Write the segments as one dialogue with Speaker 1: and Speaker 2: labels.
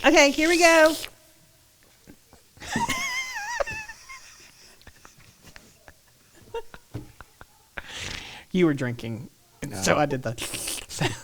Speaker 1: Okay, here we go.
Speaker 2: You were drinking,
Speaker 3: No.
Speaker 2: so I did the sound.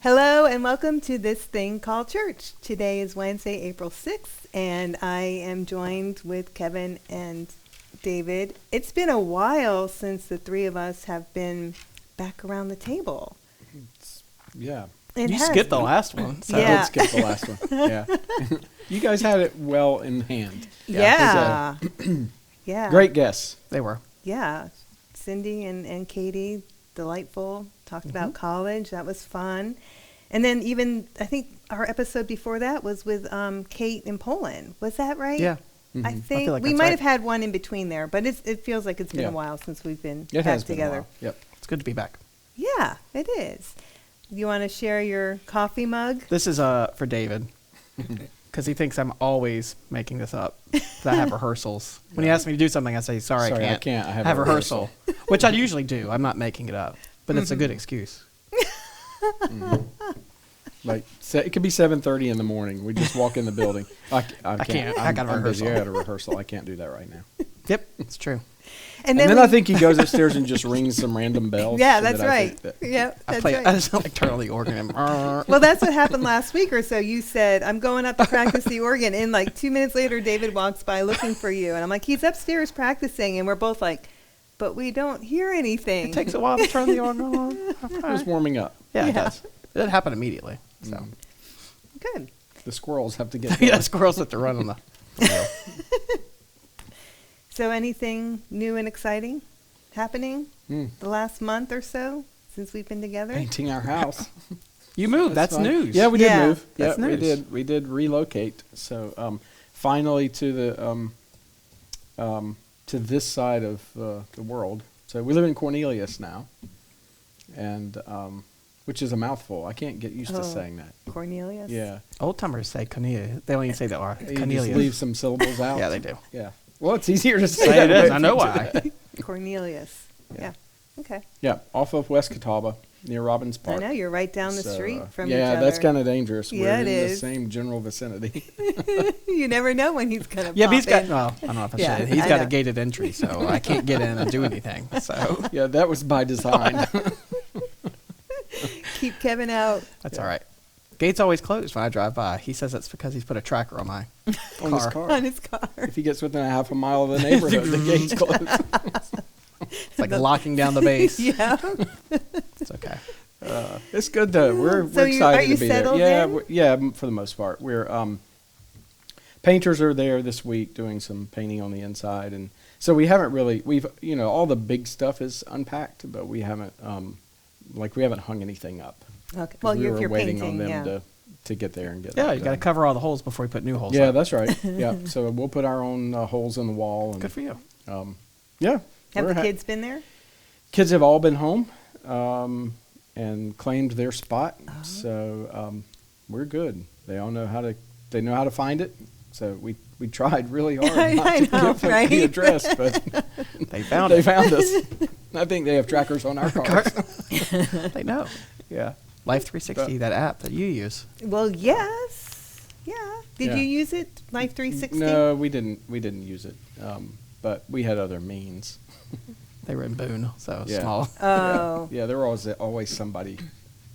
Speaker 1: Hello and welcome to This Thing Called Church. Today is Wednesday, April 6th, and I am joined with Kevin and David. It's been a while since the three of us have been back around the table.
Speaker 3: Yeah.
Speaker 1: It
Speaker 2: You
Speaker 1: has
Speaker 2: skipped the
Speaker 1: been.
Speaker 2: last one. So.
Speaker 1: Yeah.
Speaker 3: I did skip the last one. Yeah. You guys had it well in hand.
Speaker 1: Yeah. Yeah.
Speaker 3: Great guess.
Speaker 2: They were.
Speaker 1: Yeah. Cindy and Katie, delightful. Talked about college. That was fun. And then even, I think our episode before that was with Kate in Poland. Was that right?
Speaker 2: Yeah.
Speaker 3: Mm-hmm.
Speaker 1: I think
Speaker 2: like
Speaker 1: we
Speaker 2: that's
Speaker 1: might
Speaker 2: right.
Speaker 1: have had one in between there, but it feels like it's been
Speaker 3: Yeah.
Speaker 1: a while since we've been
Speaker 3: It
Speaker 1: back
Speaker 3: has been
Speaker 1: together.
Speaker 3: a while. Yep.
Speaker 2: It's good to be back.
Speaker 1: Yeah, it is. You want to share your coffee mug?
Speaker 2: This is for David, because he thinks I'm always making this up. 'Cause I have rehearsals. When he asks me to do something, I say, sorry, I can't.
Speaker 3: I have a
Speaker 2: rehearsal. Which I usually do. I'm not making it up. But it's a good excuse.
Speaker 3: Like it could be 7:30 in the morning. We just walk in the building. I can't.
Speaker 2: I got a
Speaker 3: I'm busy.
Speaker 2: rehearsal.
Speaker 3: I got a rehearsal. I can't do that right now.
Speaker 2: Yep, it's true.
Speaker 1: And
Speaker 3: And then
Speaker 1: we-
Speaker 3: I think he goes upstairs and just rings some random bells.
Speaker 1: Yeah,
Speaker 3: so
Speaker 1: that's
Speaker 3: that I
Speaker 1: right.
Speaker 3: think that-
Speaker 1: Yeah,
Speaker 2: I
Speaker 1: that's
Speaker 2: play.
Speaker 1: right.
Speaker 2: I just like turn on the organ. And,
Speaker 1: Well, that's what happened last week or so. You said, I'm going up to practice the organ. And like 2 minutes later, David walks by looking for you. And I'm like, he's upstairs practicing. And we're both like, but we don't hear anything.
Speaker 2: it takes a while to turn the organ on.
Speaker 3: It was warming up.
Speaker 2: Yeah, it
Speaker 1: Yeah.
Speaker 2: does. It didn't happen immediately. So
Speaker 1: Good.
Speaker 3: The squirrels have to get.
Speaker 2: yeah,
Speaker 3: going.
Speaker 2: squirrels have to run on the. wheel.
Speaker 1: So anything new and exciting happening
Speaker 3: Mm.
Speaker 1: the last month or so since we've been together?
Speaker 3: Painting our house.
Speaker 2: You moved. That's
Speaker 3: fun.
Speaker 2: news.
Speaker 3: Yeah, we did
Speaker 1: Yeah.
Speaker 3: move.
Speaker 2: That's
Speaker 3: Yeah, we
Speaker 2: news.
Speaker 3: did. We did relocate. So finally to the to this side of the world. So we live in Cornelius now, and which is a mouthful. I can't get used to
Speaker 1: Oh.
Speaker 3: saying that.
Speaker 1: Cornelius?
Speaker 3: Yeah,
Speaker 2: Old timers say Cornelius. They don't even say the R.
Speaker 3: you just
Speaker 2: Cornelius.
Speaker 3: leave some syllables out.
Speaker 2: Yeah, they do.
Speaker 3: Yeah. Well, it's easier to say.
Speaker 2: Say
Speaker 3: that
Speaker 2: it
Speaker 3: way
Speaker 2: is.
Speaker 3: if
Speaker 2: I
Speaker 3: you
Speaker 2: know
Speaker 3: do
Speaker 2: why.
Speaker 3: that.
Speaker 1: Cornelius. Yeah. Okay.
Speaker 3: Yeah, off of West Catawba, near Robbins Park.
Speaker 1: I know, you're right down the
Speaker 3: So,
Speaker 1: street from each
Speaker 3: yeah,
Speaker 1: other.
Speaker 3: that's kind of dangerous. We're
Speaker 1: Yeah,
Speaker 3: in
Speaker 1: it
Speaker 3: the
Speaker 1: is.
Speaker 3: same general vicinity.
Speaker 1: You never know when he's going to
Speaker 2: Yeah,
Speaker 1: pop
Speaker 2: but he's got.
Speaker 1: in.
Speaker 2: Well, I don't know if I
Speaker 1: Yeah,
Speaker 2: should. He's
Speaker 1: I
Speaker 2: got
Speaker 1: know.
Speaker 2: a gated entry, so I can't get in and do anything. So
Speaker 3: Yeah, that was by design.
Speaker 1: Keep Kevin out.
Speaker 2: that's all right. Gate's always closed when I drive by. He says that's because he's put a tracker on my
Speaker 3: on his
Speaker 2: car.
Speaker 3: car.
Speaker 1: On his car.
Speaker 3: If he gets within a half a mile of the neighborhood, the gate's closed.
Speaker 2: It's like locking down the base.
Speaker 1: Yeah.
Speaker 2: It's okay.
Speaker 3: It's good though. We're
Speaker 1: So
Speaker 3: excited
Speaker 1: are you
Speaker 3: to be there.
Speaker 1: settled
Speaker 3: Yeah,
Speaker 1: in?
Speaker 3: yeah, for the most part. We're painters are there this week doing some painting on the inside, and so we haven't really all the big stuff is unpacked, but we haven't we haven't hung anything up.
Speaker 1: Okay.
Speaker 3: 'Cause
Speaker 1: Well,
Speaker 3: we
Speaker 1: if
Speaker 3: were
Speaker 1: you're
Speaker 3: waiting
Speaker 1: painting,
Speaker 3: on
Speaker 1: yeah.
Speaker 3: them to get there and get.
Speaker 2: Yeah,
Speaker 3: that
Speaker 2: you got to
Speaker 3: done.
Speaker 2: cover all the holes before you put new holes.
Speaker 3: Yeah,
Speaker 2: up.
Speaker 3: that's right. Yeah, so we'll put our own holes in the wall. And,
Speaker 2: Good for you.
Speaker 3: Yeah.
Speaker 1: Have
Speaker 3: we're
Speaker 1: the kids been there?
Speaker 3: Kids have all been home and claimed their spot,
Speaker 1: Uh-huh.
Speaker 3: so we're good. They all know how to find it. So we tried really hard
Speaker 1: I
Speaker 3: not to
Speaker 1: know,
Speaker 3: give them
Speaker 1: right?
Speaker 3: the address, but
Speaker 2: They found
Speaker 3: they
Speaker 2: it.
Speaker 3: found us. I think they have trackers on our cars.
Speaker 2: They know.
Speaker 3: Yeah.
Speaker 2: Life 360, that app that you use.
Speaker 1: Well, yes. Yeah. Did
Speaker 3: Yeah.
Speaker 1: you use it, Life 360?
Speaker 3: No, we didn't use it, but we had other means.
Speaker 2: They were in Boone, so
Speaker 3: Yeah.
Speaker 2: small.
Speaker 1: Oh.
Speaker 3: Yeah, there was always somebody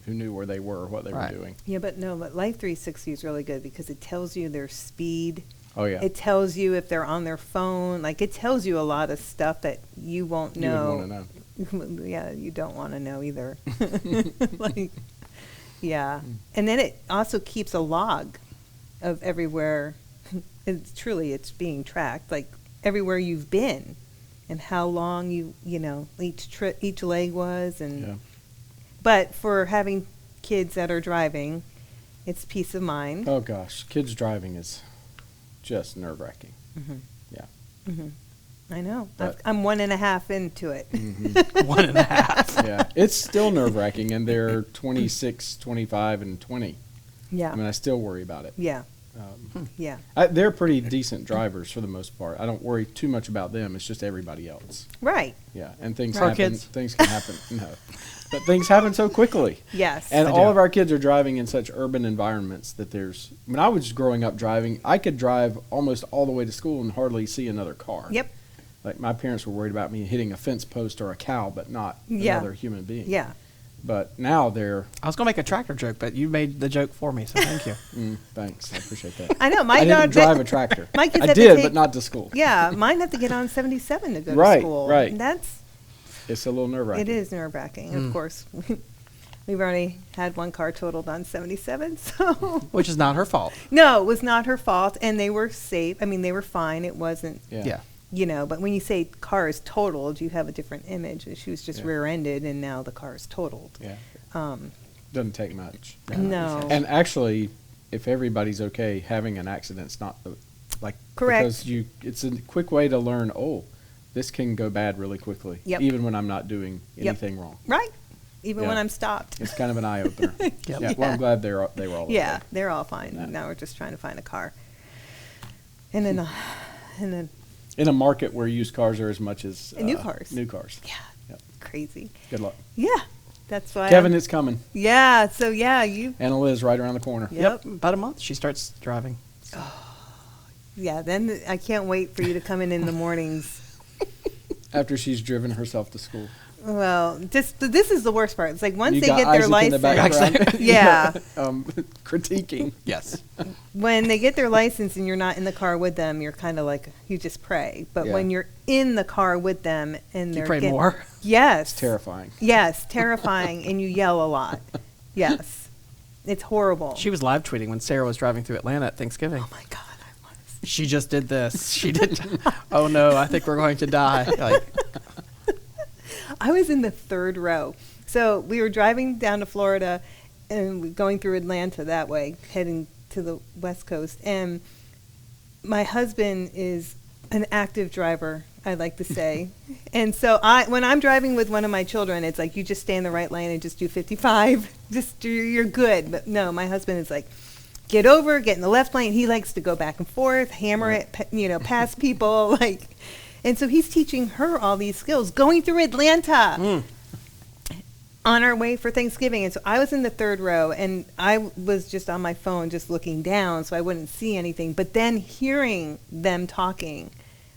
Speaker 3: who knew where they were, what they
Speaker 2: Right.
Speaker 3: were doing.
Speaker 1: Yeah, but Life 360 is really good because it tells you their speed.
Speaker 3: Oh yeah.
Speaker 1: It tells you if they're on their phone. Like, it tells you a lot of stuff that you won't
Speaker 3: You would
Speaker 1: know.
Speaker 3: want to know.
Speaker 1: Yeah, you don't want to know either. Like, yeah. And then it also keeps a log of everywhere. It's being tracked, like everywhere you've been and how long each leg was. And
Speaker 3: Yeah.
Speaker 1: but for having kids that are driving, it's peace of mind.
Speaker 3: Oh gosh, kids driving is just nerve-wracking.
Speaker 1: Mhm.
Speaker 3: Yeah.
Speaker 1: Mhm. I know.
Speaker 3: But-
Speaker 1: I'm 1.5 into it.
Speaker 2: 1.5.
Speaker 3: Yeah, it's still nerve-wracking, and they're 26, 25, and 20.
Speaker 1: Yeah.
Speaker 3: I mean, I still worry about it.
Speaker 1: Yeah. Yeah.
Speaker 3: They're pretty decent drivers for the most part. I don't worry too much about them. It's just everybody else.
Speaker 1: Right.
Speaker 3: Yeah, and things
Speaker 2: Our
Speaker 3: happen.
Speaker 2: kids.
Speaker 3: Things can happen. No, but things happen so quickly.
Speaker 1: Yes.
Speaker 3: And
Speaker 2: They
Speaker 3: all
Speaker 2: do.
Speaker 3: of our kids are driving in such urban environments that there's. When I was growing up driving, I could drive almost all the way to school and hardly see another car.
Speaker 1: Yep.
Speaker 3: Like my parents were worried about me hitting a fence post or a cow, but not
Speaker 1: Yeah.
Speaker 3: another human being.
Speaker 1: Yeah.
Speaker 3: But now they're.
Speaker 2: I was going to make a tractor joke, but you made the joke for me, so thank you.
Speaker 3: Thanks, I appreciate that.
Speaker 1: I know. My
Speaker 3: I
Speaker 1: dog
Speaker 3: didn't drive a tractor.
Speaker 1: My kids
Speaker 3: I
Speaker 1: had to
Speaker 3: did,
Speaker 1: take-
Speaker 3: but not to school.
Speaker 1: Yeah, mine have to get on 77 to go
Speaker 3: Right,
Speaker 1: to school.
Speaker 3: right.
Speaker 1: And that's
Speaker 3: It's a little nerve-wracking.
Speaker 1: it is nerve-wracking. Of course, we've already had one car totaled on 77, so
Speaker 2: Which is not her fault.
Speaker 1: no, it was not her fault, and they were safe. I mean, they were fine. It wasn't,
Speaker 3: Yeah.
Speaker 1: but when you say car is totaled, you have a different image. She was just
Speaker 3: Yeah.
Speaker 1: rear-ended, and now the car is totaled.
Speaker 3: Yeah.
Speaker 1: Um,
Speaker 3: Doesn't take much.
Speaker 1: no.
Speaker 3: And actually, if everybody's okay, having an accident's not like
Speaker 1: Correct.
Speaker 3: because it's a quick way to learn. Oh, this can go bad really quickly.
Speaker 1: Yep.
Speaker 3: Even when I'm not doing
Speaker 1: Yep.
Speaker 3: anything wrong.
Speaker 1: Right. Even when
Speaker 3: Yeah.
Speaker 1: I'm stopped.
Speaker 3: It's kind of an eye opener.
Speaker 2: Yep.
Speaker 3: Yeah. Well,
Speaker 1: Yeah.
Speaker 3: I'm glad they were all
Speaker 1: Yeah,
Speaker 3: okay.
Speaker 1: they're all fine.
Speaker 3: Yeah.
Speaker 1: Now we're just trying to find a car. And then,
Speaker 3: In a market where used cars are as much as
Speaker 1: New cars.
Speaker 3: New cars.
Speaker 1: yeah,
Speaker 3: Yep.
Speaker 1: crazy.
Speaker 3: Good luck,
Speaker 1: Yeah, that's why.
Speaker 3: Kevin. It's coming.
Speaker 1: Yeah. So yeah, you.
Speaker 3: Anna Liz right around the corner.
Speaker 1: Yep.
Speaker 2: About a month, she starts driving.
Speaker 1: Yeah. Then I can't wait for you to come in the mornings.
Speaker 3: After she's driven herself to school.
Speaker 1: Well, this is the worst part. It's like once
Speaker 3: You
Speaker 1: they
Speaker 3: got
Speaker 1: get their
Speaker 3: Isaac in the
Speaker 1: license.
Speaker 3: background.
Speaker 1: Yeah.
Speaker 3: Critiquing.
Speaker 2: Yes.
Speaker 1: When they get their license and you're not in the car with them, you're kind of like you just pray. But
Speaker 3: Yeah.
Speaker 1: when you're in the car with them and
Speaker 2: You
Speaker 1: they're
Speaker 2: pray more.
Speaker 1: Yes.
Speaker 3: It's terrifying.
Speaker 1: Yes, terrifying, and you yell a lot. Yes, it's horrible.
Speaker 2: She was live tweeting when Sarah was driving through Atlanta at Thanksgiving.
Speaker 1: Oh my God, I was.
Speaker 2: She just did this. She did. Oh no, I think we're going to die. Like,
Speaker 1: I was in the third row. So we were driving down to Florida and going through Atlanta that way, heading to the West Coast. And my husband is an active driver, I like to say. And so when I'm driving with one of my children, it's like you just stay in the right lane and just do 55. You're good. But no, my husband is like, get over, get in the left lane. He likes to go back and forth, hammer it, past people, like. And so he's teaching her all these skills going through Atlanta on our way for Thanksgiving. And so I was in the third row and I was just on my phone, just looking down so I wouldn't see anything. But then hearing them talking,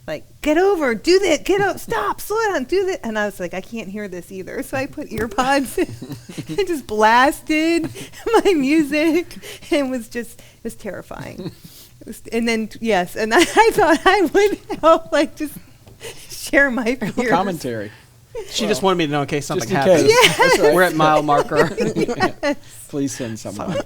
Speaker 1: like, get over, do that, get up, stop, slow down, do that. And I was like, I can't hear this either. So I put ear pods in and just blasted my music. And it was terrifying. And then, yes, and I thought I would help, like, just share my fears.
Speaker 3: Commentary.
Speaker 2: she just wanted me to know in case something
Speaker 3: Just in
Speaker 2: happens.
Speaker 3: case. That's right.
Speaker 2: We're at mile marker.
Speaker 3: Please send someone.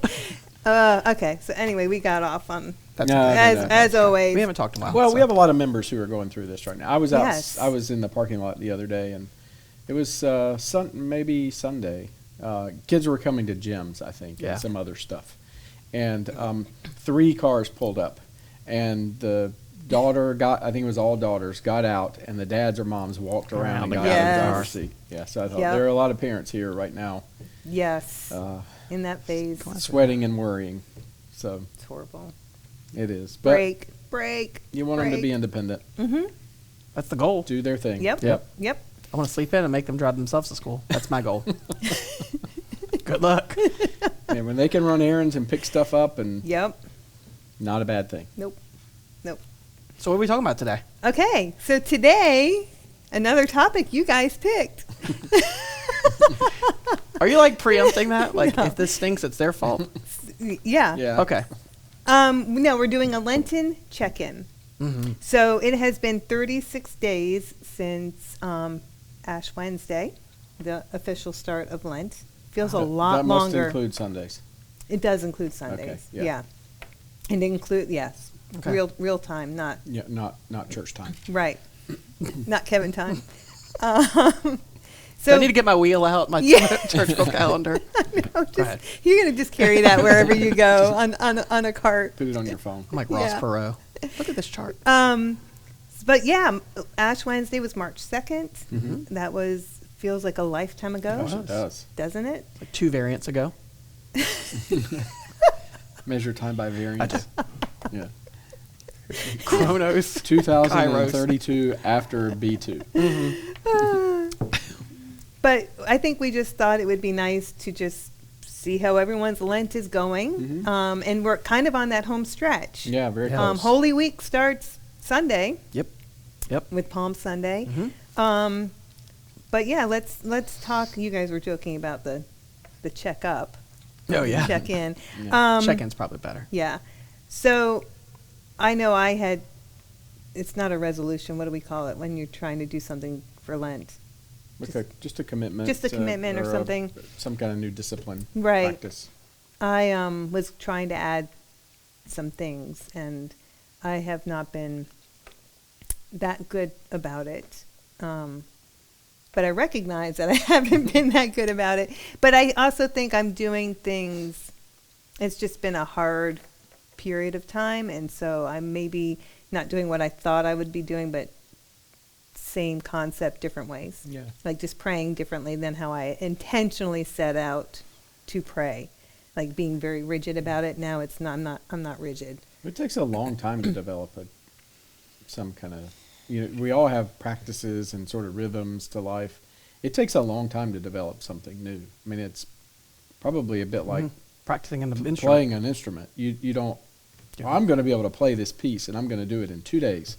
Speaker 1: Okay, so anyway, we got off on,
Speaker 2: That's
Speaker 3: No,
Speaker 2: okay.
Speaker 3: no,
Speaker 1: as always.
Speaker 2: We haven't talked in a while.
Speaker 3: Well,
Speaker 2: so.
Speaker 3: we have a lot of members who are going through this right now. I was out.
Speaker 1: Yes.
Speaker 3: I was in the parking lot the other day, and it was maybe Sunday. Kids were coming to gyms, I think,
Speaker 2: Yeah.
Speaker 3: and some other stuff. And 3 cars pulled up, and the daughter I think it was all daughters, got out, and the dads or moms walked around and got out of the
Speaker 1: Yes.
Speaker 3: driver's seat. Yeah, so I thought
Speaker 1: Yep.
Speaker 3: there are a lot of parents here right now
Speaker 1: Yes, in that phase.
Speaker 3: sweating and worrying. So
Speaker 1: It's horrible.
Speaker 3: it is. But
Speaker 1: Break.
Speaker 3: you want them to be independent,
Speaker 2: That's the goal.
Speaker 3: do their thing.
Speaker 1: Yep.
Speaker 3: Yep.
Speaker 2: I want to sleep in and make them drive themselves to school. That's my goal. Good luck.
Speaker 3: And when they can run errands and pick stuff up, and
Speaker 1: Yep.
Speaker 3: not a bad thing.
Speaker 1: Nope.
Speaker 2: So what are we talking about today?
Speaker 1: Okay, so today, another topic you guys picked.
Speaker 2: Are you like preempting that? Like
Speaker 1: No.
Speaker 2: if this stinks, it's their fault.
Speaker 1: Yeah.
Speaker 3: Yeah.
Speaker 2: Okay.
Speaker 1: No, we're doing a Lenten Check In.
Speaker 2: Mm-hmm.
Speaker 1: So it has been 36 days since Ash Wednesday, the official start of Lent. Feels a lot
Speaker 3: that must
Speaker 1: longer.
Speaker 3: include Sundays.
Speaker 1: It does include Sundays.
Speaker 3: yeah.
Speaker 1: Yeah. And include, yes,
Speaker 2: Okay.
Speaker 1: real time, not
Speaker 3: Yeah, not church time.
Speaker 1: right, not Kevin time. So
Speaker 2: Do I need to get my wheel out, my
Speaker 1: Yeah.
Speaker 2: church book calendar?
Speaker 1: no,
Speaker 2: Go ahead.
Speaker 1: you're gonna just carry that wherever you go on a cart.
Speaker 3: Put it on your phone.
Speaker 2: I'm like Ross
Speaker 1: Yeah.
Speaker 2: Perot. Look at this chart.
Speaker 1: But yeah, Ash Wednesday was March 2nd.
Speaker 3: Mhm.
Speaker 1: That feels like a lifetime ago,
Speaker 3: Gosh, it does.
Speaker 1: doesn't it?
Speaker 2: Like 2 variants ago.
Speaker 3: Measure time by variance. Yeah.
Speaker 2: Chronos.
Speaker 3: 2032 after B2.
Speaker 1: But I think we just thought it would be nice to just see how everyone's Lent is going.
Speaker 3: Mhm.
Speaker 1: And we're kind of on that home stretch.
Speaker 3: Yeah, very close.
Speaker 1: Holy Week starts Sunday
Speaker 2: Yep.
Speaker 1: with Palm Sunday.
Speaker 2: Mhm.
Speaker 1: But yeah, let's talk. You guys were joking about the check up.
Speaker 2: Oh, yeah.
Speaker 1: Check in.
Speaker 3: Yeah.
Speaker 2: Check-in's probably better.
Speaker 1: Yeah. So I know it's not a resolution. What do we call it when you're trying to do something for Lent?
Speaker 3: Just a commitment.
Speaker 1: Just a commitment or something.
Speaker 3: Some kind of new discipline.
Speaker 1: Right.
Speaker 3: Practice.
Speaker 1: I was trying to add some things, and I have not been that good about it. But I recognize that I haven't been that good about it. But I also think I'm doing things. It's just been a hard period of time, and so I'm maybe not doing what I thought I would be doing, but same concept, different ways.
Speaker 3: Yeah.
Speaker 1: Like just praying differently than how I intentionally set out to pray. Like being very rigid about it. Now I'm not rigid.
Speaker 3: It takes a long time to develop some kind of, we all have practices and sort of rhythms to life. It takes a long time to develop something new. I mean, it's probably a bit like
Speaker 2: Practicing in the instrument.
Speaker 3: playing an instrument. You don't,
Speaker 2: Yeah.
Speaker 3: well, I'm going to be able to play this piece and I'm going to do it in 2 days.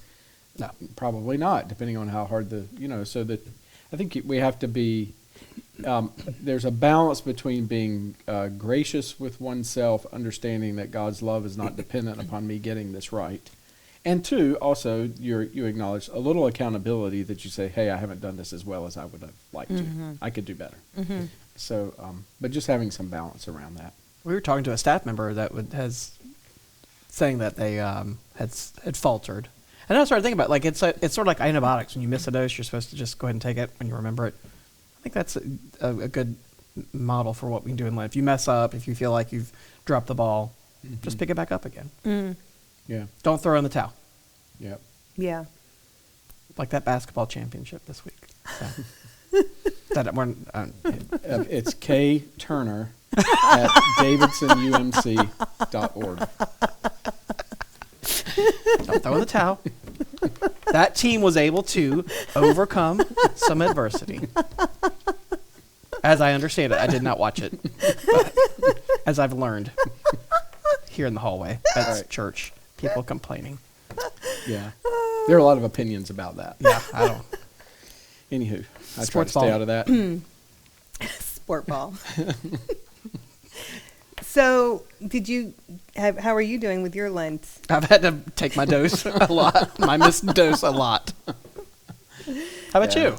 Speaker 2: No.
Speaker 3: Probably not, depending on how hard so that I think we have to be, there's a balance between being gracious with oneself, understanding that God's love is not dependent upon me getting this right. And 2, also, you acknowledge a little accountability that you say, hey, I haven't done this as well as I would have liked to. I could do better. So, but just having some balance around that.
Speaker 2: We were talking to a staff member that saying that they had faltered. And I started thinking about it's sort of like antibiotics. When you miss a dose, you're supposed to just go ahead and take it when you remember it. I think that's a good model for what we can do in Lent. If you mess up, if you feel like you've dropped the ball, just pick it back up again.
Speaker 3: Yeah.
Speaker 2: Don't throw in the towel.
Speaker 3: Yep.
Speaker 1: Yeah.
Speaker 3: Mm-hmm.
Speaker 2: Like that basketball championship this week. So.
Speaker 3: It's K Turner at davidsonumc.org.
Speaker 2: Don't throw in the towel. That team was able to overcome some adversity. As I understand it, I did not watch it. But as I've learned here in the hallway at
Speaker 3: Right.
Speaker 2: church, people complaining.
Speaker 3: Yeah. There are a lot of opinions about that.
Speaker 2: Yeah, I don't.
Speaker 3: Anywho, I try to
Speaker 2: Sports
Speaker 3: stay
Speaker 2: ball.
Speaker 3: out of that.
Speaker 1: Sport ball. So, how are you doing with your Lent?
Speaker 2: I've had to take my dose a lot. My missed dose a lot. How about
Speaker 3: Yeah.
Speaker 2: you?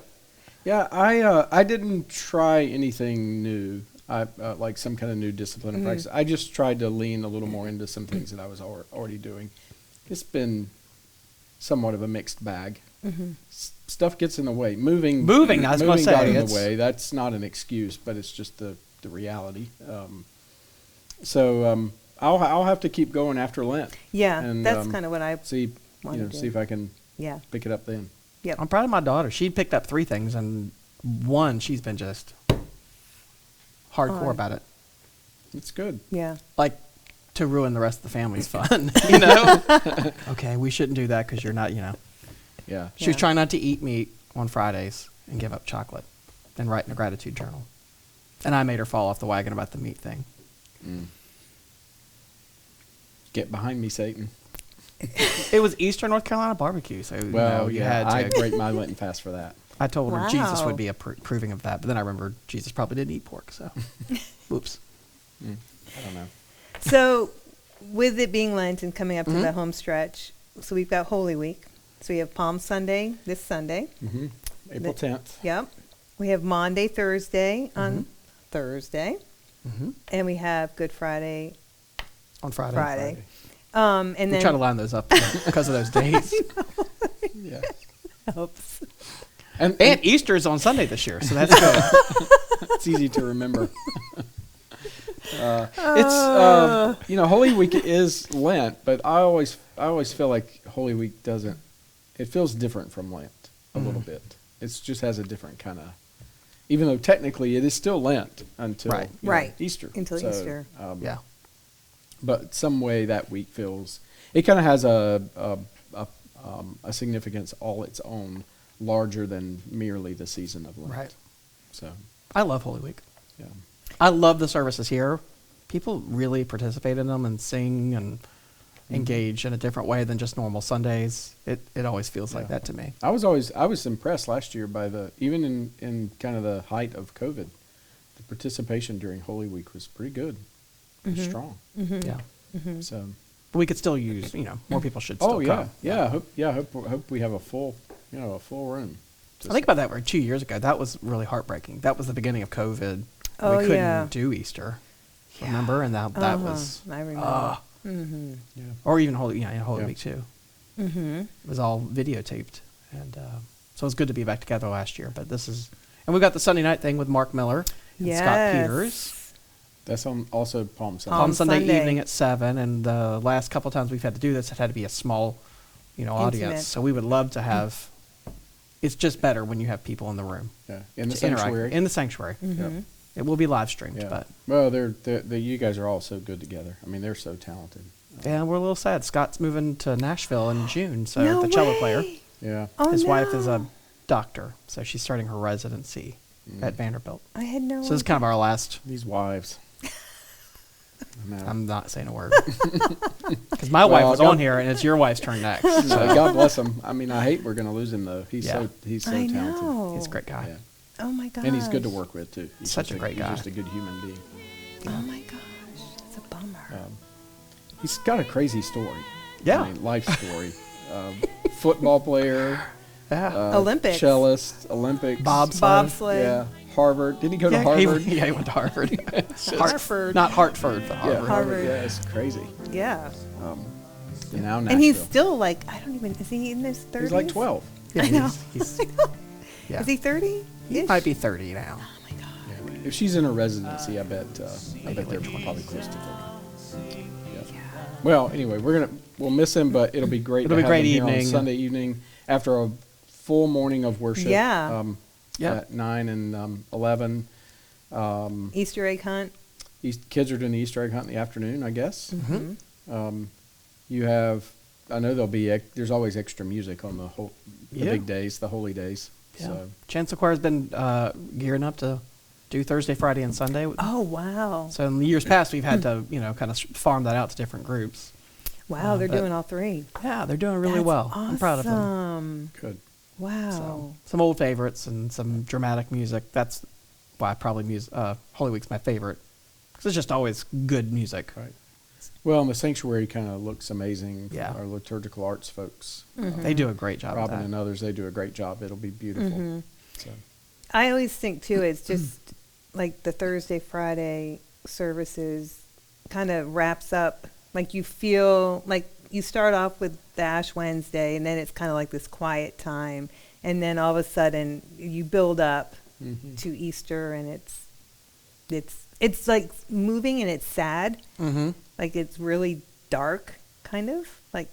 Speaker 3: Yeah, I didn't try anything new. I like some kind of new discipline and practice. I just tried to lean a little more into some things that I was already doing. It's been somewhat of a mixed bag. Stuff gets in the way. Moving.
Speaker 2: I was gonna say,
Speaker 3: got in the
Speaker 2: it's-
Speaker 3: way. That's not an excuse, but it's just the reality. So I'll have to keep going after Lent.
Speaker 1: Yeah,
Speaker 3: And,
Speaker 1: that's kind of what I
Speaker 3: See,
Speaker 1: wanna do.
Speaker 3: see if I can
Speaker 1: Yeah.
Speaker 3: pick it up then.
Speaker 1: Yep.
Speaker 2: I'm proud of my daughter. She picked up 3 things, and one, she's been just hardcore
Speaker 1: Fun.
Speaker 2: about it.
Speaker 3: It's good.
Speaker 1: Yeah.
Speaker 2: Like, to ruin the rest of the family's fun, you know? Okay, we shouldn't do that because you're not,
Speaker 3: Yeah.
Speaker 2: She was
Speaker 1: Yeah.
Speaker 2: trying not to eat meat on Fridays and give up chocolate and write in a gratitude journal. And I made her fall off the wagon about the meat thing.
Speaker 3: Get behind me, Satan.
Speaker 2: It was Eastern North Carolina barbecue, so
Speaker 3: Well,
Speaker 2: you
Speaker 3: yeah,
Speaker 2: had to.
Speaker 3: I break my Lenten fast for that.
Speaker 2: I told her Jesus
Speaker 1: Wow.
Speaker 2: would be approving of that, but then I remembered Jesus probably didn't eat pork, so oops.
Speaker 3: I don't know.
Speaker 1: So, with it being Lent and coming up to the home stretch, so we've got Holy Week. So we have Palm Sunday this Sunday.
Speaker 3: April 10th.
Speaker 1: Yep. We have Maundy, Thursday on Thursday. And we have Good Friday
Speaker 2: On Friday.
Speaker 1: Friday. And
Speaker 2: We
Speaker 1: then
Speaker 2: try to line those up because of those days.
Speaker 3: Yeah.
Speaker 1: Oops.
Speaker 3: And
Speaker 2: And Easter is on Sunday this year, so that's good.
Speaker 3: it's easy to remember. It's Holy Week is Lent, but I always feel like Holy Week doesn't it feels different from Lent a little bit. It just has a different kind of, even though technically it is still Lent until
Speaker 2: Right.
Speaker 3: you know,
Speaker 1: Right.
Speaker 3: Easter.
Speaker 1: Until Easter.
Speaker 2: Yeah.
Speaker 3: But some way that week feels, it kind of has a significance all its own, larger than merely the season of Lent.
Speaker 2: Right.
Speaker 3: So,
Speaker 2: I love Holy Week.
Speaker 3: yeah.
Speaker 2: I love the services here. People really participate in them and sing and engage in a different way than just normal Sundays. It always feels like
Speaker 3: Yeah.
Speaker 2: that to me.
Speaker 3: I was impressed last year by even in kind of the height of COVID, the participation during Holy Week was pretty good. It was strong.
Speaker 2: Yeah.
Speaker 3: So,
Speaker 2: But we could still use, more people should still
Speaker 3: oh
Speaker 2: come.
Speaker 3: yeah, I hope we have a full room.
Speaker 2: I think about that. 2 years ago, that was really heartbreaking. That was the beginning of COVID.
Speaker 1: Oh,
Speaker 2: we couldn't
Speaker 1: yeah.
Speaker 2: do Easter. Remember? And that was,
Speaker 1: I remember.
Speaker 3: Yeah.
Speaker 2: or even Holy
Speaker 3: Yeah.
Speaker 2: Week too.
Speaker 1: Mm-hmm.
Speaker 2: It was all videotaped, and so it was good to be back together last year. But and we got the Sunday night thing with Mark Miller and Scott Peters.
Speaker 3: That's on also Palm Sunday.
Speaker 2: Palm Sunday
Speaker 1: Sunday.
Speaker 2: evening at 7, and the last couple times we've had to do this, it had to be a small, audience.
Speaker 1: Intimate.
Speaker 2: So we would love to have. It's just better when you have people in the room.
Speaker 3: Yeah, in the
Speaker 2: to interact.
Speaker 3: sanctuary.
Speaker 2: In the sanctuary.
Speaker 3: Yep.
Speaker 2: It will be live streamed,
Speaker 3: Yeah.
Speaker 2: but
Speaker 3: Well, you guys are all so good together. I mean, they're so talented.
Speaker 2: yeah, we're a little sad. Scott's moving to Nashville in June, so
Speaker 1: No
Speaker 2: the cello
Speaker 1: way.
Speaker 2: player.
Speaker 3: Yeah.
Speaker 1: Oh,
Speaker 2: His
Speaker 1: no.
Speaker 2: wife is a doctor, so she's starting her residency at Vanderbilt.
Speaker 1: I had no
Speaker 2: So this is kind of our last.
Speaker 3: These wives. I know.
Speaker 2: I'm not saying a word because my wife was
Speaker 3: God-
Speaker 2: on here, and it's your wife's turn next.
Speaker 3: So
Speaker 2: So
Speaker 3: God bless him. I mean, I hate we're going to lose him though. He's
Speaker 2: Yeah.
Speaker 3: so
Speaker 1: I
Speaker 3: talented.
Speaker 1: know.
Speaker 2: he's a great guy.
Speaker 3: Yeah.
Speaker 1: Oh my gosh.
Speaker 3: And he's good to work with too. He's
Speaker 2: Such
Speaker 3: just
Speaker 2: a great guy.
Speaker 3: He's just a good human being.
Speaker 1: Oh my gosh. It's a bummer.
Speaker 3: He's got a crazy story.
Speaker 2: Yeah.
Speaker 3: I mean, life story. Football player.
Speaker 2: Yeah.
Speaker 1: Olympics.
Speaker 3: Cellist. Olympics.
Speaker 1: Bobsled.
Speaker 3: Yeah. Harvard. Didn't he go to
Speaker 2: Yeah,
Speaker 3: Harvard?
Speaker 2: he went to Harvard.
Speaker 1: Hartford.
Speaker 2: Not Hartford, but Harvard.
Speaker 1: Harvard.
Speaker 3: Yeah, it's crazy.
Speaker 1: Yeah.
Speaker 3: Nashville.
Speaker 1: And he's still like, I don't even, is he in his 30s?
Speaker 3: He's like 12.
Speaker 2: Yeah,
Speaker 1: I know.
Speaker 2: Yeah.
Speaker 1: Is he 30?
Speaker 2: He might be 30 now.
Speaker 1: Oh my God.
Speaker 3: Yeah. If she's in a residency, I bet they're probably close to 30. Yeah. Well, anyway, we'll miss him, but it'll be great.
Speaker 2: It'll
Speaker 3: to
Speaker 2: be
Speaker 3: have
Speaker 2: great
Speaker 3: him here on
Speaker 2: evening.
Speaker 3: Sunday evening after a full morning of worship.
Speaker 1: Yeah.
Speaker 2: Yeah.
Speaker 3: At 9 and 11.
Speaker 1: Easter egg hunt.
Speaker 3: Kids are doing the Easter egg hunt in the afternoon, I guess.
Speaker 1: Mm-hmm.
Speaker 3: You have, I know there's always extra music on the
Speaker 2: Yeah.
Speaker 3: big days, the holy days.
Speaker 2: Yeah.
Speaker 3: So
Speaker 2: Chancellor Choir's been gearing up to do Thursday, Friday, and Sunday.
Speaker 1: Oh, wow.
Speaker 2: So in the years past, we've had to, kind of farm that out to different groups.
Speaker 1: Wow, they're
Speaker 2: but-
Speaker 1: doing all three.
Speaker 2: Yeah, they're doing really
Speaker 1: That's
Speaker 2: well.
Speaker 1: Awesome.
Speaker 2: I'm proud of them.
Speaker 3: good.
Speaker 1: Wow.
Speaker 2: So, some old favorites and some dramatic music. That's why probably Holy Week's my favorite. Because it's just always good music.
Speaker 3: Right. Well, and the sanctuary kind of looks amazing.
Speaker 2: Yeah.
Speaker 3: Our liturgical arts folks,
Speaker 2: They do a great job
Speaker 3: Robin
Speaker 2: of that.
Speaker 3: and others, they do a great job. It'll be beautiful.
Speaker 1: Mm-hmm.
Speaker 3: So,
Speaker 1: I always think, too, it's just like the Thursday, Friday services kind of wraps up. Like you feel like you start off with the Ash Wednesday, and then it's kind of like this quiet time. And then all of a sudden you build up to Easter, and it's like moving and it's sad.
Speaker 2: Mm-hmm.
Speaker 1: Like it's really dark, kind of. Like,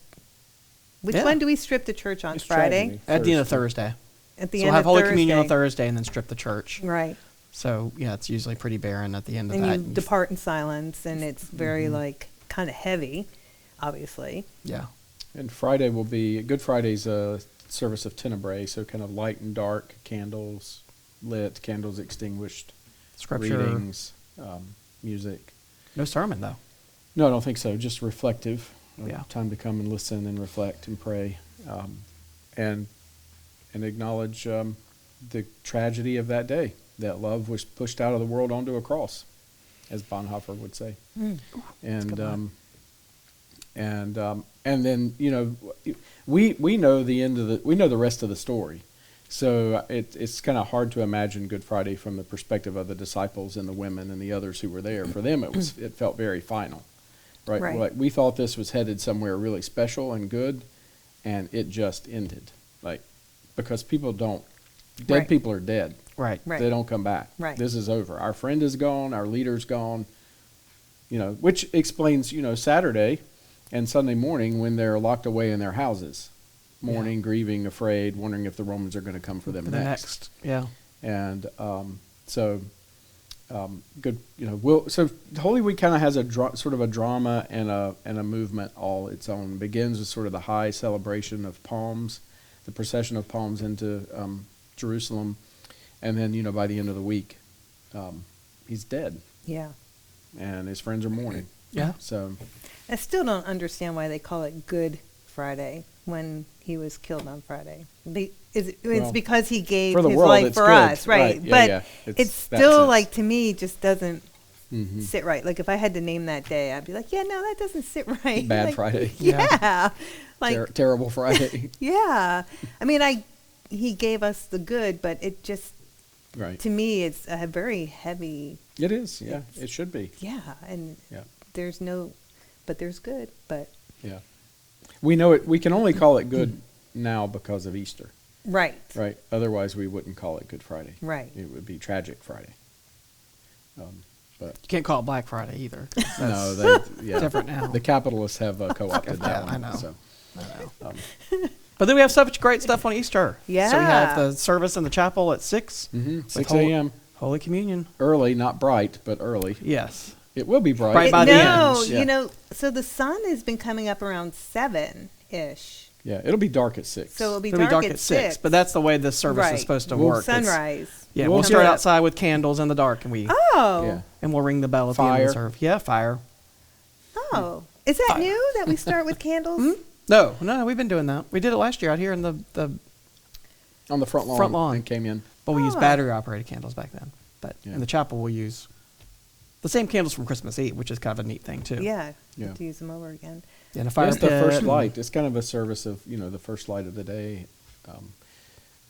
Speaker 1: which
Speaker 2: Yeah.
Speaker 1: one do we strip the church on?
Speaker 3: It's
Speaker 1: Friday?
Speaker 3: tragedy.
Speaker 2: At the end of Thursday.
Speaker 1: At the
Speaker 2: So
Speaker 1: end
Speaker 2: we'll have
Speaker 1: of
Speaker 2: Holy
Speaker 1: Thursday.
Speaker 2: Communion on Thursday and then strip the church.
Speaker 1: Right.
Speaker 2: So, yeah, it's usually pretty barren at the end of
Speaker 1: And
Speaker 2: that.
Speaker 1: you depart in silence, and it's very, like, kind of heavy, obviously.
Speaker 2: Yeah.
Speaker 3: and Friday will be, Good Friday's a service of tenebrae, so kind of light and dark, candles lit, candles extinguished,
Speaker 2: Scripture.
Speaker 3: readings, music.
Speaker 2: No sermon, though.
Speaker 3: No, I don't think so. Just reflective.
Speaker 2: Yeah.
Speaker 3: Time to come and listen and reflect and pray, and acknowledge the tragedy of that day. That love was pushed out of the world onto a cross, as Bonhoeffer would say. And then we know the end of we know the rest of the story. So it's kind of hard to imagine Good Friday from the perspective of the disciples and the women and the others who were there. For them, it felt very final, right?
Speaker 1: Right.
Speaker 3: Like we thought this was headed somewhere really special and good, and it just ended. Like because people don't, dead
Speaker 1: Right.
Speaker 3: people are dead.
Speaker 2: Right.
Speaker 1: Right.
Speaker 3: They don't come back.
Speaker 1: Right.
Speaker 3: This is over. Our friend is gone. Our leader's gone. Which explains Saturday and Sunday morning when they're locked away in their houses. mourning, grieving, afraid, wondering if the Romans are going to come for them
Speaker 2: The
Speaker 3: next.
Speaker 2: Yeah.
Speaker 3: And good. So Holy Week kind of has a sort of a drama and a movement all its own. It begins with sort of the high celebration of palms, the procession of palms into Jerusalem, and then by the end of the week, he's dead.
Speaker 1: Yeah.
Speaker 3: And his friends are mourning.
Speaker 2: Yeah.
Speaker 3: So
Speaker 1: I still don't understand why they call it Good Friday when he was killed on Friday. It's because he gave
Speaker 3: for the
Speaker 1: his
Speaker 3: world,
Speaker 1: life
Speaker 3: it's
Speaker 1: for
Speaker 3: good.
Speaker 1: us, right?
Speaker 3: Right. Yeah,
Speaker 1: but
Speaker 3: yeah.
Speaker 1: it's
Speaker 3: that
Speaker 1: still
Speaker 3: sense.
Speaker 1: like, to me, just doesn't
Speaker 3: Mhm.
Speaker 1: sit right. Like if I had to name that day, I'd be like, yeah, no, that doesn't sit right.
Speaker 3: Bad
Speaker 1: Like,
Speaker 3: Friday.
Speaker 1: Yeah. Like
Speaker 3: Terrible Friday.
Speaker 1: yeah. I mean, he gave us the good, but it just
Speaker 3: Right.
Speaker 1: to me it's a very heavy.
Speaker 3: It is. Yeah. It should be.
Speaker 1: Yeah, and
Speaker 3: Yeah.
Speaker 1: there's good, but
Speaker 3: Yeah. We know it. We can only call it good now because of Easter.
Speaker 1: right.
Speaker 3: Right. Otherwise, we wouldn't call it Good Friday.
Speaker 1: Right.
Speaker 3: It would be Tragic Friday. But
Speaker 2: You can't call it Black Friday either. 'Cause
Speaker 3: no,
Speaker 2: that's
Speaker 3: yeah.
Speaker 2: different now.
Speaker 3: The capitalists have co-opted
Speaker 2: Yeah,
Speaker 3: that one.
Speaker 2: I know.
Speaker 3: So,
Speaker 2: I know.
Speaker 3: um,
Speaker 2: But then we have so much great stuff on Easter. So we have
Speaker 1: Yeah.
Speaker 2: the service in the chapel at 6.
Speaker 3: 6
Speaker 2: Holy-
Speaker 3: a.m.
Speaker 2: Holy Communion.
Speaker 3: Early, not bright, but early.
Speaker 2: Yes.
Speaker 3: It will be bright.
Speaker 2: Bright by the
Speaker 1: no,
Speaker 2: end.
Speaker 3: Yeah.
Speaker 1: so the sun has been coming up around 7-ish.
Speaker 3: Yeah, it'll be dark at 6.
Speaker 1: So it'll be
Speaker 2: It'll
Speaker 1: dark,
Speaker 2: be dark
Speaker 1: at
Speaker 2: at 6.
Speaker 1: 6.
Speaker 2: But that's the way this service
Speaker 1: Right.
Speaker 2: is supposed to
Speaker 3: We'll-
Speaker 2: work. It's-
Speaker 1: sunrise.
Speaker 2: Yeah,
Speaker 3: We'll
Speaker 2: we'll start
Speaker 3: get-
Speaker 2: outside with candles in the dark, and
Speaker 1: Oh.
Speaker 3: Yeah.
Speaker 2: we'll ring the bell at the end of the
Speaker 3: Fire.
Speaker 2: service. Yeah, fire.
Speaker 1: Oh. Is that
Speaker 2: Fire.
Speaker 1: new that we start with candles?
Speaker 2: No, we've been doing that. We did it last year out here in the
Speaker 3: On the front lawn.
Speaker 2: Front lawn.
Speaker 3: And came in.
Speaker 2: well, we used
Speaker 1: Oh.
Speaker 2: battery operated candles back then. But
Speaker 3: Yeah.
Speaker 2: in the chapel, we'll use the same candles from Christmas Eve, which is kind of a neat thing too.
Speaker 1: Yeah.
Speaker 3: Yeah.
Speaker 1: To use them over again.
Speaker 2: And a fire
Speaker 3: It's
Speaker 2: pit.
Speaker 3: the first
Speaker 2: and-
Speaker 3: light. It's kind of a service of, the first light of the day.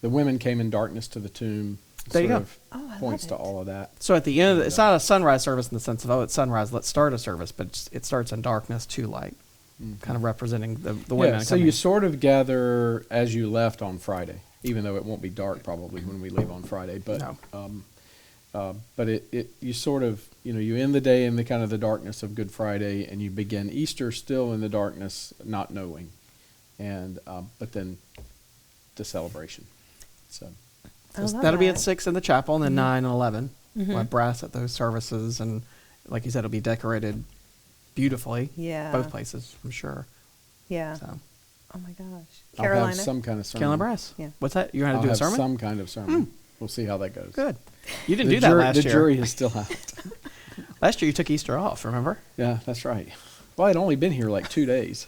Speaker 3: The women came in darkness to the tomb.
Speaker 2: There you
Speaker 3: sort
Speaker 2: go.
Speaker 3: of
Speaker 1: Oh, I
Speaker 3: points
Speaker 1: love
Speaker 3: to
Speaker 1: it.
Speaker 3: all of that.
Speaker 2: So at the end, it's not a sunrise service in the sense of, it's sunrise, let's start a service, but it starts in darkness to light, kind of representing the women.
Speaker 3: Yeah, so
Speaker 2: coming.
Speaker 3: you sort of gather as you left on Friday, even though it won't be dark probably when we leave on Friday. But
Speaker 2: No.
Speaker 3: but you sort of you end the day in the kind of the darkness of Good Friday, and you begin Easter still in the darkness, not knowing, and but then the celebration. So
Speaker 1: I love
Speaker 2: that'll be
Speaker 1: that.
Speaker 2: at 6 in the chapel, and then 9 and 11.
Speaker 1: Mhm.
Speaker 2: We'll have brass at those services, and like you said, it'll be decorated beautifully.
Speaker 1: Yeah.
Speaker 2: Both places, I'm sure.
Speaker 1: Yeah.
Speaker 2: So
Speaker 1: Oh my gosh.
Speaker 3: I'll
Speaker 1: Carolina.
Speaker 3: have some kind of sermon.
Speaker 2: Carolina brass.
Speaker 1: Yeah.
Speaker 2: What's that? You're going
Speaker 3: I'll
Speaker 2: to do a
Speaker 3: have
Speaker 2: sermon?
Speaker 3: some kind of sermon. We'll see how that goes.
Speaker 2: Good. You didn't
Speaker 3: The
Speaker 2: do that last
Speaker 3: the
Speaker 2: year.
Speaker 3: jury is still out.
Speaker 2: Last year you took Easter off. Remember?
Speaker 3: Yeah, that's right. Well, I'd only been here like 2 days.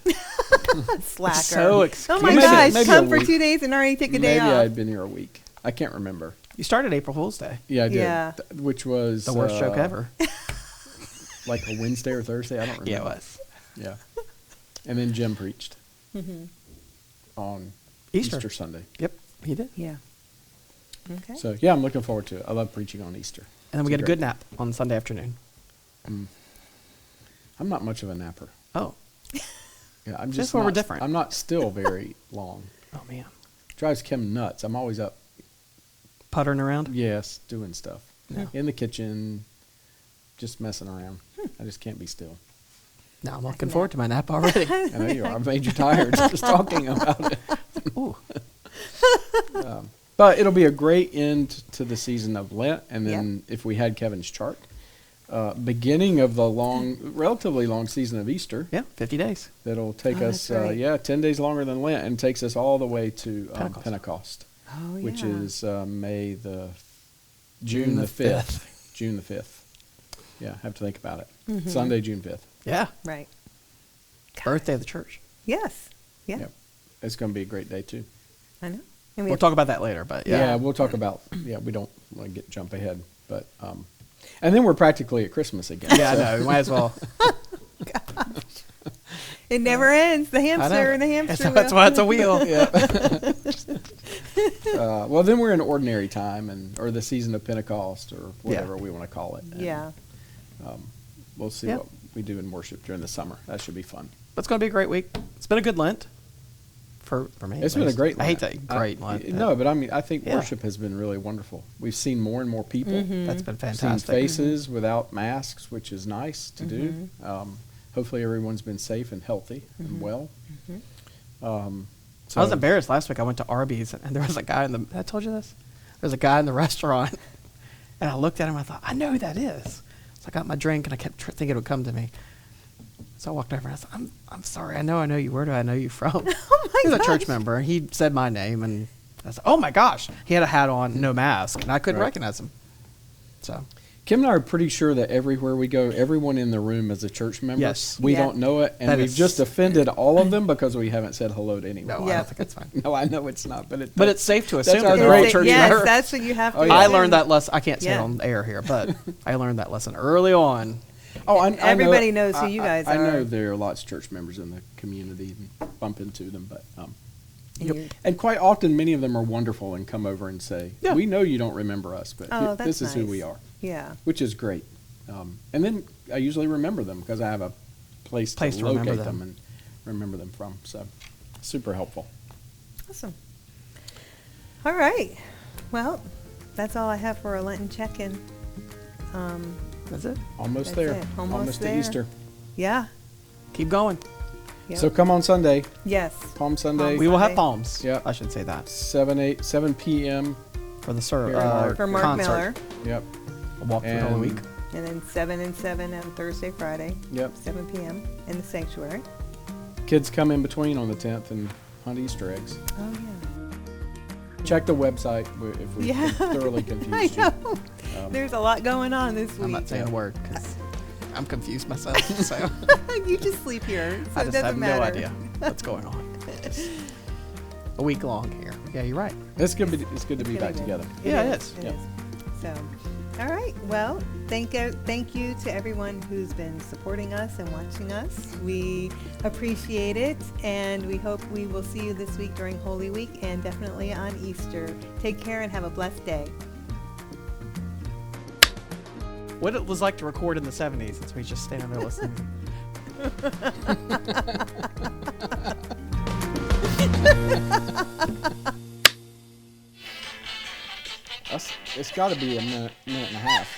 Speaker 1: Slacker.
Speaker 2: So
Speaker 1: oh my
Speaker 3: maybe-
Speaker 1: gosh.
Speaker 3: maybe
Speaker 1: Come
Speaker 3: a
Speaker 1: for
Speaker 3: week.
Speaker 1: 2 days and already take a day
Speaker 3: Maybe
Speaker 1: off.
Speaker 3: I'd been here a week. I can't remember.
Speaker 2: You started April Fool's Day.
Speaker 3: Yeah, I did.
Speaker 1: Yeah.
Speaker 3: Which was
Speaker 2: The worst joke ever.
Speaker 3: Like a Wednesday or Thursday. I don't remember.
Speaker 2: Yeah, it was.
Speaker 3: Yeah. And then Jim preached
Speaker 1: Mm-hmm.
Speaker 3: on
Speaker 2: Easter.
Speaker 3: Easter Sunday.
Speaker 2: Yep, he did.
Speaker 1: Yeah. Okay.
Speaker 3: So yeah, I'm looking forward to it. I love preaching on Easter.
Speaker 2: And then we
Speaker 3: It's
Speaker 2: get a
Speaker 3: great-
Speaker 2: good nap on Sunday afternoon.
Speaker 3: I'm not much of a napper.
Speaker 2: Oh.
Speaker 3: Yeah, I'm
Speaker 2: That's
Speaker 3: just
Speaker 2: where we're
Speaker 3: not-
Speaker 2: different.
Speaker 3: I'm not still very long.
Speaker 2: Oh, man.
Speaker 3: Drives Kim nuts. I'm always up.
Speaker 2: Puttering around?
Speaker 3: Yes, doing stuff
Speaker 2: No.
Speaker 3: in the kitchen, just messing around. I just can't be still.
Speaker 2: No, I'm looking forward to my nap already.
Speaker 3: I know you are. I've made you tired just talking about it.
Speaker 2: Ooh.
Speaker 3: But it'll be a great end to the season of Lent, and then if we had Kevin's chart, beginning of the relatively long season of Easter.
Speaker 2: Yeah, 50 days.
Speaker 3: That'll take
Speaker 1: Oh,
Speaker 3: us,
Speaker 1: that's right.
Speaker 3: 10 days longer than Lent, and takes us all the way to
Speaker 2: Pentecost.
Speaker 3: Pentecost,
Speaker 1: Oh, yeah.
Speaker 3: which is June
Speaker 2: June
Speaker 3: the
Speaker 2: the
Speaker 3: 5th. June the 5th. Yeah, have to think about it.
Speaker 1: Mhm.
Speaker 3: Sunday, June 5th.
Speaker 2: Yeah.
Speaker 1: Right. God.
Speaker 2: Birthday of the church.
Speaker 1: Yes. Yeah.
Speaker 3: Yep. It's going to be a great day, too.
Speaker 1: I know. And we
Speaker 2: We'll
Speaker 1: have-
Speaker 2: talk about that later, but
Speaker 3: Yeah,
Speaker 2: yeah.
Speaker 3: we'll talk about, we don't want to jump ahead, but, and then we're practically at Christmas again.
Speaker 2: Yeah, I
Speaker 3: so-
Speaker 2: know. We might as well.
Speaker 1: It never ends. The
Speaker 2: I know.
Speaker 1: hamster and the hamster.
Speaker 2: That's why it's a wheel.
Speaker 3: Well, then we're in ordinary time, or the season of Pentecost, or whatever we want to call it. And,
Speaker 1: Yeah.
Speaker 3: We'll see
Speaker 2: Yeah.
Speaker 3: what we do in worship during the summer. That should be fun.
Speaker 2: But it's going to be a great week. It's been a good Lent for me.
Speaker 3: It's
Speaker 2: at
Speaker 3: been a
Speaker 2: least.
Speaker 3: great Lent.
Speaker 2: I hate that great Lent.
Speaker 3: No, but I mean, I think
Speaker 2: Yeah.
Speaker 3: worship has been really wonderful. We've seen more and more people.
Speaker 2: That's been
Speaker 3: We've seen
Speaker 2: fantastic.
Speaker 3: faces without masks, which is nice to do. Hopefully everyone's been safe and healthy and well.
Speaker 2: I was embarrassed last week. I went to Arby's, and there was a guy in the. I told you this. There was a guy in the restaurant, and I looked at him. And I thought, I know who that is. So I got my drink, and I kept thinking it would come to me. So I walked over and I said, I'm sorry. I know you. Where do I know you from?
Speaker 1: Oh my
Speaker 2: He's a
Speaker 1: gosh.
Speaker 2: church member. And he said my name, and I said, oh my gosh. He had a hat on, no mask, and I couldn't
Speaker 3: Right.
Speaker 2: recognize him. So
Speaker 3: Kim and I are pretty sure that everywhere we go, everyone in the room is a church member.
Speaker 2: Yes.
Speaker 3: We
Speaker 1: Yeah.
Speaker 3: don't know it, and
Speaker 2: That
Speaker 3: we've
Speaker 2: is-
Speaker 3: just offended all of them because we haven't said hello to anyone.
Speaker 2: no, I
Speaker 1: Yeah.
Speaker 2: don't think it's fine.
Speaker 3: No, I know it's not, but
Speaker 2: But it's safe to assume
Speaker 3: our
Speaker 2: that they're
Speaker 3: great
Speaker 2: all church
Speaker 1: yes,
Speaker 2: members.
Speaker 1: that's what you have to
Speaker 3: Oh,
Speaker 1: do.
Speaker 3: yeah.
Speaker 2: I learned that lesson. I can't say
Speaker 1: Yeah.
Speaker 2: it on air here, but I learned that lesson early on.
Speaker 3: Oh, I
Speaker 1: Everybody
Speaker 3: know,
Speaker 1: knows who you guys
Speaker 3: I know
Speaker 1: are.
Speaker 3: there are lots of church members in the community and bump into them, but
Speaker 1: And you-
Speaker 3: and quite often many of them are wonderful and come over and say,
Speaker 2: Yeah.
Speaker 3: "We know you don't remember us, but
Speaker 1: Oh, that's
Speaker 3: this is who
Speaker 1: nice.
Speaker 3: we are,"
Speaker 1: Yeah.
Speaker 3: which is great. And then I usually remember them because I have a place to
Speaker 2: to remember
Speaker 3: locate
Speaker 2: them.
Speaker 3: them and remember them from. So super helpful.
Speaker 1: Awesome. All right. Well, that's all I have for a Lenten check-in.
Speaker 2: That's it.
Speaker 3: Almost
Speaker 1: That's
Speaker 3: there.
Speaker 1: it. Almost there.
Speaker 3: to Easter.
Speaker 1: Yeah.
Speaker 2: Keep going.
Speaker 1: Yep.
Speaker 3: So come on Sunday,
Speaker 1: Yes.
Speaker 3: Palm Sunday,
Speaker 2: We will have
Speaker 1: Sunday.
Speaker 2: palms.
Speaker 3: Yep.
Speaker 2: I should say that.
Speaker 3: 7 p.m.
Speaker 2: For the
Speaker 3: Here at Mark.
Speaker 1: For Mark
Speaker 2: concert.
Speaker 1: Miller.
Speaker 3: Yep.
Speaker 2: A walk through the
Speaker 3: And-
Speaker 2: week.
Speaker 1: And then 7 and 7 on Thursday, Friday.
Speaker 3: Yep.
Speaker 1: 7 p.m. in the sanctuary.
Speaker 3: Kids come in between on the 10th and hunt Easter eggs.
Speaker 1: Oh, yeah.
Speaker 3: Check the website if we
Speaker 1: Yeah.
Speaker 3: thoroughly
Speaker 1: I
Speaker 3: confused you.
Speaker 1: know. There's a lot going on this week.
Speaker 2: I'm not saying a word because I'm confused myself. So
Speaker 1: You just sleep here, so
Speaker 2: I
Speaker 1: it
Speaker 2: just
Speaker 1: doesn't
Speaker 2: have
Speaker 1: matter.
Speaker 2: no idea what's going on. A week long here. Yeah, you're right.
Speaker 3: It's good to be
Speaker 1: It's
Speaker 3: back
Speaker 1: gonna be
Speaker 3: together.
Speaker 1: good.
Speaker 2: Yeah, it
Speaker 1: is.
Speaker 2: is.
Speaker 1: It
Speaker 3: Yep.
Speaker 1: is. So, all right. Well, thank you to everyone who's been supporting us and watching us. We appreciate it, and we hope we will see you this week during Holy Week and definitely on Easter. Take care and have a blessed day.
Speaker 2: What it was like to record in the 70s since we just standing there listening.
Speaker 3: It's got to be a minute and a half.